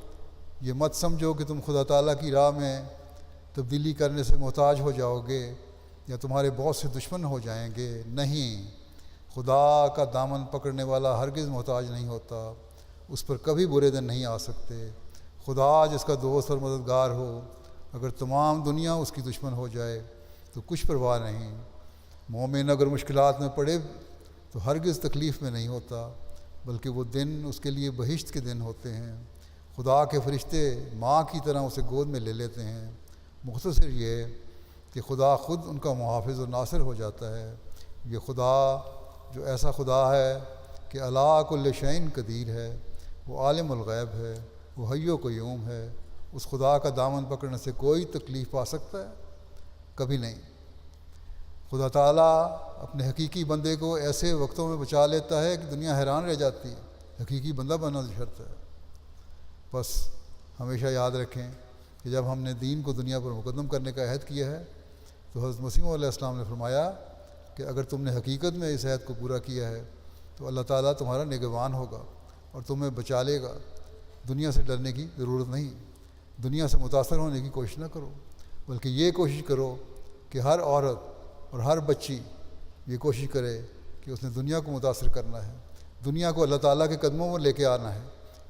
یہ مت سمجھو کہ تم خدا تعالیٰ کی راہ میں تبدیلی کرنے سے محتاج ہو جاؤ گے یا تمہارے بہت سے دشمن ہو جائیں گے، نہیں، خدا کا دامن پکڑنے والا ہرگز محتاج نہیں ہوتا، اس پر کبھی برے دن نہیں آ سکتے۔ خدا جس کا دوست اور مددگار ہو، اگر تمام دنیا اس کی دشمن ہو جائے تو کچھ پرواہ نہیں۔ مومن اگر مشکلات میں پڑے تو ہرگز تکلیف میں نہیں ہوتا، بلکہ وہ دن اس کے لیے بہشت کے دن ہوتے ہیں۔ خدا کے فرشتے ماں کی طرح اسے گود میں لے لیتے ہیں۔ مختصر یہ کہ خدا خود ان کا محافظ و ناصر ہو جاتا ہے۔ یہ خدا جو ایسا خدا ہے کہ علی کل شیء قدیر ہے، وہ عالم الغیب ہے، وہ حی و قیوم ہے، اس خدا کا دامن پکڑنے سے کوئی تکلیف پا سکتا ہے؟ کبھی نہیں۔ خدا تعالیٰ اپنے حقیقی بندے کو ایسے وقتوں میں بچا لیتا ہے کہ دنیا حیران رہ جاتی ہے۔ حقیقی بندہ بننا شرط ہے۔ بس ہمیشہ یاد رکھیں کہ جب ہم نے دین کو دنیا پر مقدم کرنے کا عہد کیا ہے تو حضرت مسیح علیہ السلام نے فرمایا کہ اگر تم نے حقیقت میں اس عہد کو پورا کیا ہے تو اللہ تعالیٰ تمہارا نگہبان ہوگا اور تمہیں بچا لے گا۔ دنیا سے ڈرنے کی ضرورت نہیں، دنیا سے متاثر ہونے کی کوشش نہ کرو، بلکہ یہ کوشش کرو کہ ہر عورت اور ہر بچی یہ کوشش کرے کہ اس نے دنیا کو متاثر کرنا ہے، دنیا کو اللہ تعالیٰ کے قدموں میں لے کے آنا ہے۔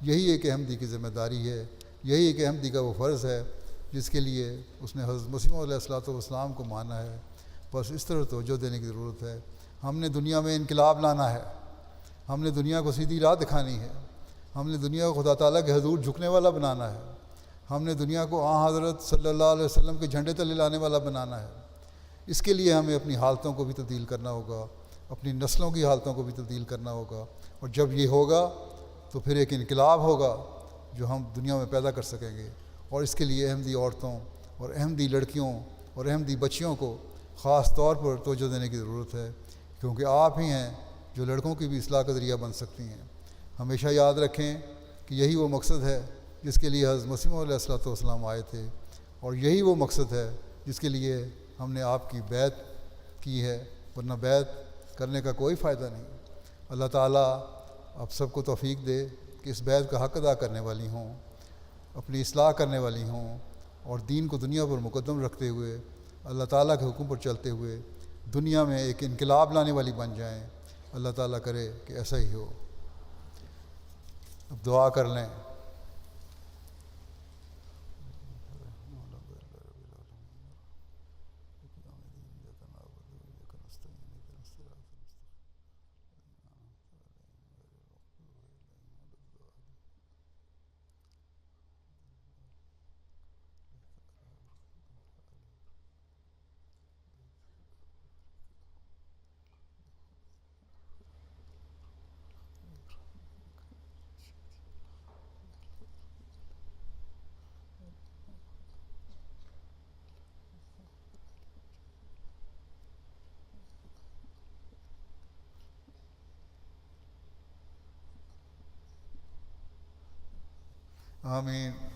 یہی ایک احمدی کی ذمہ داری ہے، یہی ایک احمدی کا وہ فرض ہے جس کے لیے اس نے حضرت مسیح علیہ السلام کو مانا ہے۔ بس اس طرح توجہ دینے کی ضرورت ہے۔ ہم نے دنیا میں انقلاب لانا ہے، ہم نے دنیا کو سیدھی راہ دکھانی ہے، ہم نے دنیا کو خدا تعالیٰ کے حضور جھکنے والا بنانا ہے، ہم نے دنیا کو حضرت صلی اللہ علیہ وسلم کے جھنڈے تلے لانے والا بنانا ہے۔ اس کے لیے ہمیں اپنی حالتوں کو بھی تبدیل کرنا ہوگا، اپنی نسلوں کی حالتوں کو بھی تبدیل کرنا ہوگا، اور جب یہ ہوگا تو پھر ایک انقلاب ہوگا جو ہم دنیا میں پیدا کر سکیں گے۔ اور اس کے لیے احمدی عورتوں اور احمدی لڑکیوں اور احمدی بچیوں کو خاص طور پر توجہ دینے کی ضرورت ہے، کیونکہ آپ ہی ہیں جو لڑکوں کی بھی اصلاح کا ذریعہ بن سکتی ہیں۔ ہمیشہ یاد رکھیں کہ یہی وہ مقصد ہے جس کے لیے حضرت مسیح علیہ الصلوۃ والسلام آئے تھے، اور یہی وہ مقصد ہے جس کے لیے ہم نے آپ کی بیعت کی ہے، ورنہ بیعت کرنے کا کوئی فائدہ نہیں۔ اللہ تعالیٰ آپ سب کو توفیق دے کہ اس بیعت کا حق ادا کرنے والی ہوں، اپنی اصلاح کرنے والی ہوں، اور دین کو دنیا پر مقدم رکھتے ہوئے اللہ تعالیٰ کے حکم پر چلتے ہوئے دنیا میں ایک انقلاب لانے والی بن جائیں۔ اللہ تعالیٰ کرے کہ ایسا ہی ہو۔ اب دعا کر لیں۔ آمین۔